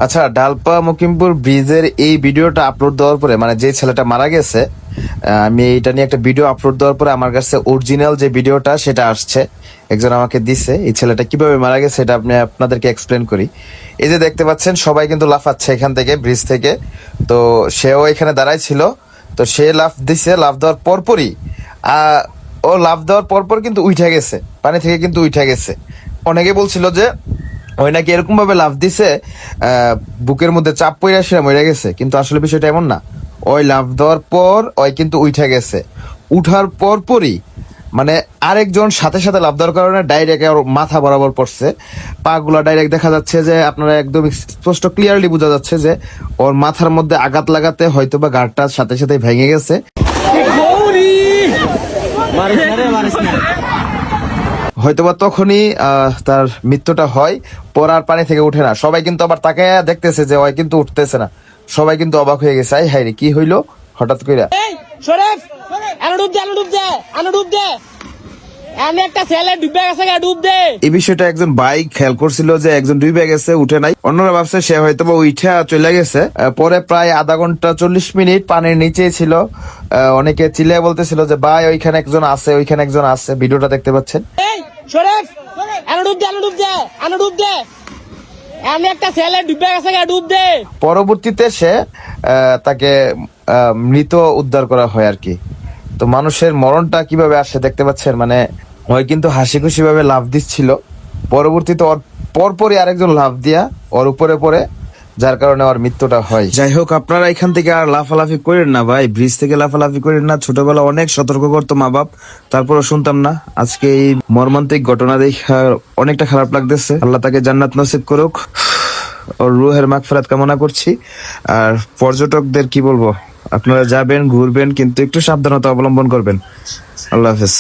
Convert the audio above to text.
আচ্ছা, ডালপা মকিমপুর ব্রিজের এই ভিডিওটা আপলোড দেওয়ার পরে, মানে যে ছেলেটা মারা গেছে, আমি এটা নিয়ে একটা ভিডিও আপলোড দেওয়ার পরে আমার কাছে অরিজিনাল যে ভিডিওটা সেটা আসছে, একজন আমাকে দিছে। এই ছেলেটা কিভাবে মারা গেছে এটা আপনাদেরকে এক্সপ্লেন করি। এই যে দেখতে পাচ্ছেন, সবাই কিন্তু লাফাচ্ছে এখান থেকে, ব্রিজ থেকে। তো সেও এখানে দাঁড়াই ছিল, তো সে লাফ দিছে। লাফ দেওয়ার পরপরই ও লাফ দেওয়ার পরপর কিন্তু উঠে গেছে, পানি থেকে কিন্তু উঠে গেছে। অনেকে বলছিল যে ওই নাকি এরকম ভাবে লাফ দিছে বুকের মধ্যে চাপ পইরা সে মরে গেছে, কিন্তু আসলে বিষয়টা এমন না। ওই লাফ দেওয়ার পর ওই কিন্তু উঠে গেছে। উঠার পরপরই মানে আরেকজন সাথে সাথে লাফ দেওয়ার কারণে ডাইরেক্ট ওর মাথা বরাবর পড়ছে। পা গুলা ডাইরেক্ট দেখা যাচ্ছে যে, আপনারা একদম স্পষ্ট ক্লিয়ারলি বোঝা যাচ্ছে যে ওর মাথার মধ্যে আঘাত লাগাতে হয়তো বা গাড়টা সাথে সাথে ভেঙে গেছে। হয়তোবা তখনই তার মৃত্যুটা হয়। পর আর পানি থেকে উঠে না। সবাই কিন্তু আবার তাকে দেখতেছে যে ওই কিন্তু উঠতেছে না। সবাই কিন্তু অবাক হয়ে গেছে, আই হাই রে, কি হইলো হঠাৎ করে। এই বিষয়টা একজন ভাই খেয়াল করছিল যে একজন ডুবে গেছে, উঠে নাই। অন্যরা ভাবছে সে হয়তো বা উঠে চলে গেছে। পরে প্রায় আধা ঘন্টা 40 মিনিট পানির নিচে ছিল। অনেকে চিল্লায় বলতেছিল যে ভাই ওইখানে একজন আছে, ওইখানে একজন আছে। ভিডিওটা দেখতে পাচ্ছেন। পরবর্তীতে সে তাকে মৃত উদ্ধার করা হয় আর কি। তো মানুষের মরণটা কিভাবে আসে দেখতে পাচ্ছেন, মানে ওই কিন্তু হাসি খুশি ভাবে লাফ দিচ্ছিল। পরবর্তীতে ওর পরপরই আরেকজন লাফ দিয়া ওর উপরে পড়ে, যার কারণে ওর মৃত্যুটা হয়। যাই হোক, আপনারা এখান থেকে আর লাফালাফি করেন না ভাই, ব্রিজ থেকে লাফালাফি করেন না। ছোটবেলা অনেক সতর্ক করতো মা বাপ, তারপরও শুনতাম না। আজকে এই মর্মান্তিক ঘটনা দেখে অনেকটা খারাপ লাগতেছে। আল্লাহ তাকে জান্নাত নসিব করুক, ওর রুহের মাগফিরাত কামনা করছি। আর পর্যটকদের কি বলবো, আপনারা যাবেন, ঘুরবেন, কিন্তু একটু সাবধানতা অবলম্বন করবেন। আল্লাহ হাফেজ।